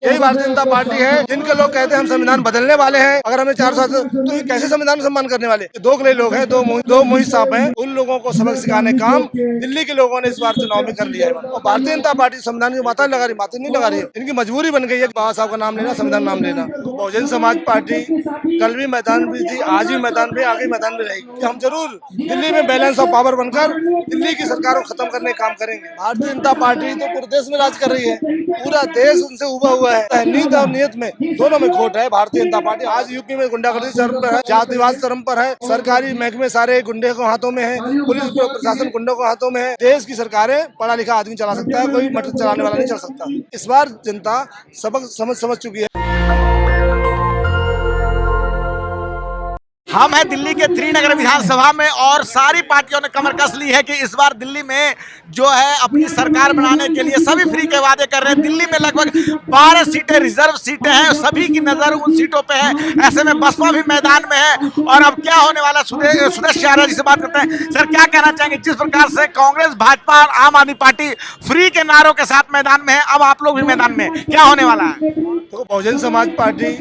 यही भारतीय जनता पार्टी है जिनके लोग कहते हैं हम संविधान बदलने वाले हैं। अगर हमें 4 साल तो ये कैसे संविधान का सम्मान करने वाले? दोगले लोग हैं, दो मोहित सांप हैं। उन लोगों को सबक सिखाने काम दिल्ली के लोगों ने इस बार चुनाव में कर लिया है। और भारतीय जनता पार्टी संविधान की माथा लगा रही, माथे नहीं लगा रही है। इनकी मजबूरी बन गई है बाबा साहब का नाम लेना, संविधान नाम लेना। बहुजन समाज पार्टी कल भी मैदान में थी, आज भी मैदान में, आगे मैदान में रहेगी। हम जरूर दिल्ली में बैलेंस ऑफ पावर बनकर दिल्ली की सरकार को खत्म करने का काम करेंगे। भारतीय जनता पार्टी तो पूरे देश में राज कर रही है, पूरा देश उनसे उबा हुआ है। नीति और नियत में दोनों में खोट है। भारतीय जनता पार्टी आज यूपी में गुंडागर्दी चरम पर है, जातिवाद चरम पर है, सरकारी महकमे सारे गुंडे को हाथों में है, पुलिस प्रशासन गुंडों को हाथों में है। देश की सरकारें पढ़ा लिखा आदमी चला सकता है, कोई मटर चलाने वाला नहीं चल सकता। इस बार जनता सबक समझ चुकी है। हम हैं दिल्ली के त्रिनगर विधानसभा में और सारी पार्टियों ने कमर कस ली है कि इस बार दिल्ली में जो है अपनी सरकार बनाने के लिए सभी फ्री के वादे कर रहे हैं। दिल्ली में लगभग 12 सीटें रिजर्व सीटें हैं, सभी की नजर उन सीटों पे है। ऐसे में बसपा भी मैदान में है और अब क्या होने वाला, सुदेश चारा जी से बात करते हैं। सर, क्या कहना चाहेंगे? जिस प्रकार से कांग्रेस, भाजपा और आम आदमी पार्टी फ्री के नारों के साथ मैदान में है, अब आप लोग भी मैदान में, क्या होने वाला है? तो बहुजन समाज पार्टी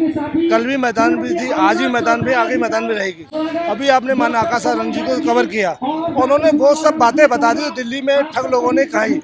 कल भी मैदान में थी, आज भी मैदान में, आगे मैदान में रहेगी। अभी आपने माना आकाश रंग जी को कवर किया, उन्होंने वो सब बातें बता दी दिल्ली में ठग लोगों ने कही।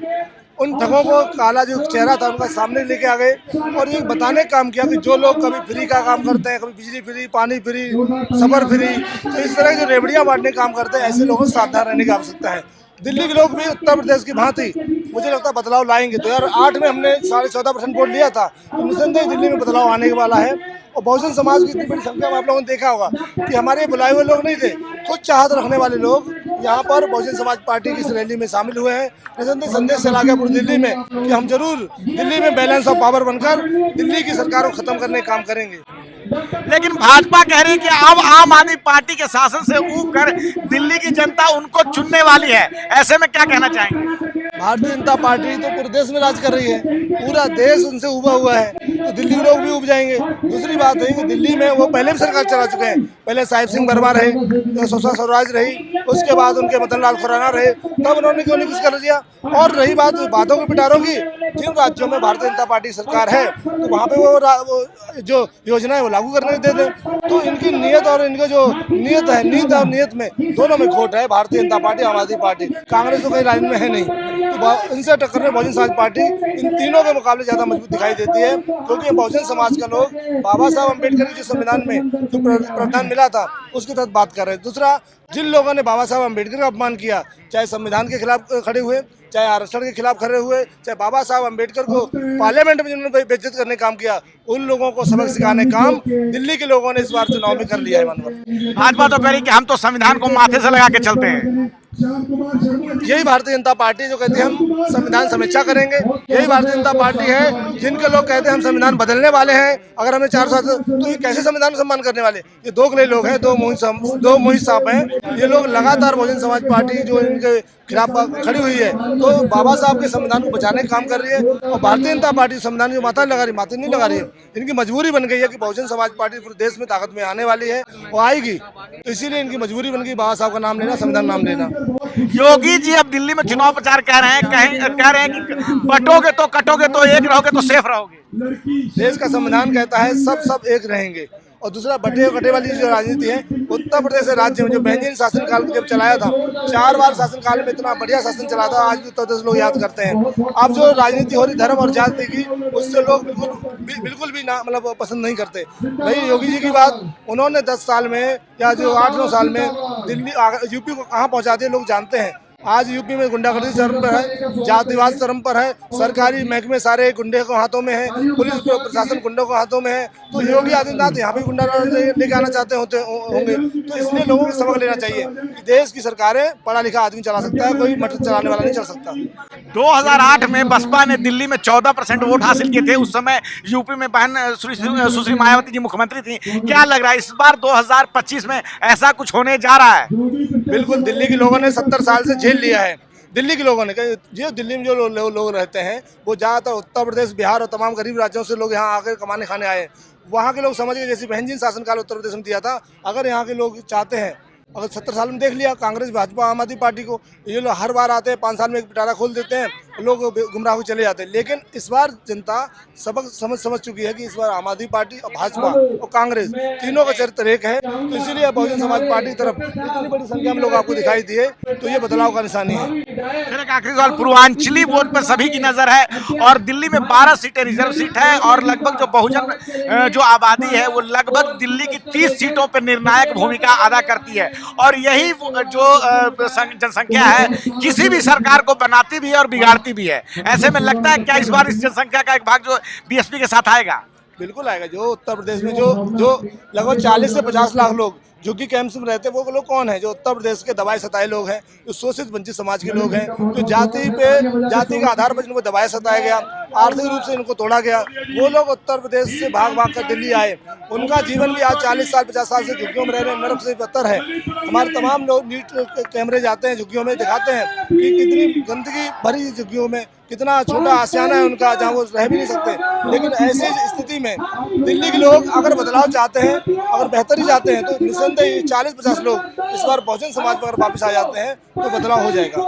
उन ठगों को काला जो चेहरा था उनका सामने लेके आ गए और ये बताने का काम किया कि जो लोग कभी फ्री का काम करते हैं, कभी बिजली फ्री, पानी फ्री, सफर फ्री, तो इस तरह की रेवड़ियां बांटने का काम करते हैं, ऐसे लोगों से सावधान रहने की आवश्यकता है। दिल्ली के लोग भी उत्तर प्रदेश की भांति मुझे लगता है बदलाव लाएंगे। 2008 में हमने 14.5% वोट लिया था, तो निसंदेह दिल्ली में बदलाव आने वाला है। और बहुजन समाज की इतनी बड़ी संख्या में आप लोगों ने देखा होगा कि हमारे बुलाए हुए लोग नहीं थे, खुद चाहत रखने वाले लोग यहाँ पर बहुजन समाज पार्टी की इस रैली में शामिल हुए हैं। निसंदेह संदेश चला गया पूरी दिल्ली में कि हम जरूर दिल्ली में बैलेंस ऑफ पावर बनकर दिल्ली की सरकार को खत्म करने का काम करेंगे। लेकिन भाजपा कह रही है कि अब आम आदमी पार्टी के शासन से ऊब कर दिल्ली की जनता उनको चुनने वाली है। ऐसे में क्या कहना चाहेंगे? भारतीय जनता पार्टी तो पूरे देश में राज कर रही है, पूरा देश उनसे उबा हुआ है, तो दिल्ली लोग भी उब जाएंगे। दूसरी बात है कि दिल्ली में वो पहले भी सरकार चला चुके हैं। पहले साहिब सिंह वर्मा रहे, सुषमा स्वराज रही, उसके बाद उनके मदन लाल खुराना रहे, तब उन्होंने क्यों नहीं कुछ कर दिया। और रही बात बातों की पिटारों की, जिन राज्यों में भारतीय जनता पार्टी सरकार है तो वहाँ पे वो जो योजना है वो लागू करने दे दें। तो इनकी नीयत और इनका जो नीयत है, नीति और नीयत में दोनों में खोट है। भारतीय जनता पार्टी, आम आदमी पार्टी, कांग्रेस तो कहीं लाइन में है नहीं, तो इनसे टक्कर में बहुजन समाज पार्टी इन तीनों के मुकाबले ज्यादा मजबूत दिखाई देती है, क्योंकि बहुजन समाज का लोग बाबा साहब अम्बेडकर के जो संविधान में जो प्रावधान मिला था उसके तहत बात कर रहे हैं। दूसरा, जिन लोगों ने बाबा साहब अम्बेडकर का अपमान किया, चाहे संविधान के खिलाफ खड़े हुए, चाहे आरक्षण के खिलाफ खड़े हुए, चाहे बाबा साहब अम्बेडकर को पार्लियामेंट में जिन्होंने बेइज्जत करने का काम किया, उन लोगों को सबक सिखाने का काम दिल्ली के लोगों ने इस बार चुनाव में कर लिया है। भाजपा तो कह रही कि हम तो संविधान को माथे से लगा के चलते हैं। यही भारतीय जनता पार्टी जो कहती है हम संविधान समीक्षा करेंगे, यही भारतीय जनता पार्टी है जिनके लोग कहते हैं हम संविधान बदलने वाले हैं। अगर हमें 4 साल तो ये कैसे संविधान का सम्मान करने वाले? ये दोगले लोग हैं, दो मोहित सांप हैं। ये लोग लगातार बहुजन समाज पार्टी जो इनके खिलाफ खड़ी हुई है, तो बाबा साहब के संविधान को बचाने का काम कर रही है। और भारतीय जनता पार्टी संविधान की माथा लगा रही, माथे नहीं लगा रही है। इनकी मजबूरी बन गई है कि बहुजन समाज पार्टी पूरे देश में ताकत में आने वाली है, वो आएगी, तो इसीलिए इनकी मजबूरी बन गई बाबा साहब का नाम लेना, संविधान नाम लेना। योगी जी अब दिल्ली में चुनाव प्रचार कह रहे हैं कि बटोगे तो कटोगे तो एक रहोगे तो सेफ रहोगे। देश का संविधान कहता है सब एक रहेंगे। और दूसरा, बटे कटे वाली जो राजनीति है, उत्तर प्रदेश राज्य में जो बेंजीन शासन काल जब चलाया था, 4 बार शासन काल में इतना बढ़िया शासन चला था, आज भी उत्तर प्रदेश लोग याद करते हैं। अब जो राजनीति हो रही धर्म और जाति की, उससे लोग बिल्कुल भी ना मतलब पसंद नहीं करते। रही योगी जी की बात, उन्होंने 10 साल में या जो 8-9 साल में दिल्ली यूपी को कहाँ पहुँचा दिया लोग जानते हैं। आज यूपी में गुंडागर्दी चरम पर है, जातिवाद चरम पर है, सरकारी महकमे सारे गुंडे को हाथों में है, पुलिस प्रशासन गुंडों को हाथों में है। तो योगी आदित्यनाथ यहाँ भी गुंडा लेके आना चाहते होंगे, तो इसलिए लोगों को सबक लेना चाहिए कि देश की सरकारें पढ़ा लिखा आदमी चला सकता है, कोई मटर चलाने वाला नहीं चल सकता। 2008 में बसपा ने दिल्ली में 14% वोट हासिल किए थे। उस समय यूपी में बहन सुश्री मायावती जी मुख्यमंत्री थी। क्या लग रहा है इस बार 2025 में ऐसा कुछ होने जा रहा है? बिल्कुल, दिल्ली के लोगों ने 70 साल से झेल लिया है। दिल्ली के लोगों ने, जो दिल्ली में जो लोग रहते हैं वो ज़्यादातर उत्तर प्रदेश, बिहार और तमाम गरीब राज्यों से लोग यहाँ आकर कमाने खाने आए। वहाँ के लोग समझ गए जैसे बेंजीन शासनकाल उत्तर प्रदेश में दिया था। अगर यहाँ के लोग चाहते हैं, अगर 70 साल में देख लिया कांग्रेस, भाजपा, आम आदमी पार्टी को, ये लोग हर बार आते हैं, 5 साल में एक पिटारा खोल देते हैं, लोग गुमराह हो चले जाते हैं। लेकिन इस बार जनता सबक समझ चुकी है कि इस बार आम आदमी पार्टी और भाजपा और कांग्रेस तीनों का चरित्र एक है। तो इसीलिए बहुजन समाज पार्टी की तरफ इतनी बड़ी संख्या में लोग आपको दिखाई दिए, तो ये बदलाव का निशानी है। फिर एक आखिरी सवाल, पूर्वांचली वोट पर सभी की नजर है और दिल्ली में 12 सीटें रिजर्व सीट है और लगभग जो बहुजन जो आबादी है वो लगभग दिल्ली की 30 सीटों पर निर्णायक भूमिका अदा करती है और यही जो जनसंख्या है किसी भी सरकार को बनाती भी है और बिगाड़ती भी है। ऐसे में लगता है क्या इस बार इस जनसंख्या का एक भाग जो बीएसपी के साथ आएगा? बिल्कुल आएगा। जो उत्तर प्रदेश में जो लगभग 40 से 50 लाख लोग झुग्गी कैंप्स में रहते हैं, वो लोग कौन है? जो उत्तर प्रदेश के दबाए सताए लोग हैं, जो शोषित वंचित समाज के लोग हैं, जो जाति के आधार पर जिनको दबाया सताया गया, आर्थिक रूप से इनको तोड़ा गया, वो लोग उत्तर प्रदेश से भाग कर दिल्ली आए। उनका जीवन भी आज 40 साल 50 साल से झुग्गियों में रह रहे हैं, नरक से बेहतर है। हमारे तमाम लोग नीट कैमरे जाते हैं झुग्गियों में, दिखाते हैं कि कितनी गंदगी भरी झुग्गियों में, कितना छोटा आशियाना है उनका जहाँ वो रह भी नहीं सकते। लेकिन ऐसी स्थिति में दिल्ली के लोग अगर बदलाव चाहते हैं, अगर बेहतरी चाहते हैं, तो निसंदेह 40-50 लोग इस बार बहुजन समाज पर अगर वापस आ जाते हैं तो बदलाव हो जाएगा।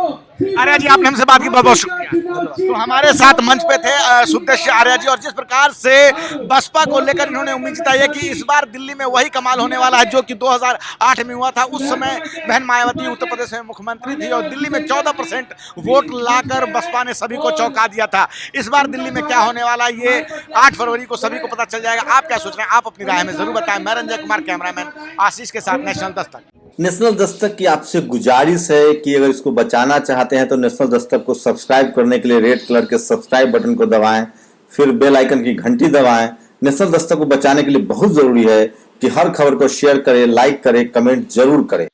आर्या जी, आपने हमसे बात की, बहुत बहुत शुक्रिया। तो हमारे साथ मंच पे थे सुदेश आर्या जी और जिस प्रकार से बसपा को लेकर इन्होंने उम्मीद जताई है कि इस बार दिल्ली में वही कमाल होने वाला है जो कि 2008 में हुआ था। उस समय बहन मायावती उत्तर प्रदेश में मुख्यमंत्री थी और दिल्ली में 14% वोट लाकर बसपा ने सभी को चौंका दिया था। इस बार दिल्ली में क्या होने वाला है ये 8 फरवरी को सभी को पता चल जाएगा। आप क्या सोच रहे हैं? आप अपनी राय में जरूर बताएं। मैं रंजय कुमार, कैमरामैन आशीष के साथ, नेशनल दस्तक। नेशनल दस्तक की आपसे गुजारिश है कि अगर इसको बचाना चाहते हैं तो नेशनल दस्तक को सब्सक्राइब करने के लिए रेड कलर के सब्सक्राइब बटन को दबाएं, फिर बेल आइकन की घंटी दबाएं। नेशनल दस्तक को बचाने के लिए बहुत जरूरी है कि हर खबर को शेयर करें, लाइक करें, कमेंट जरूर करें।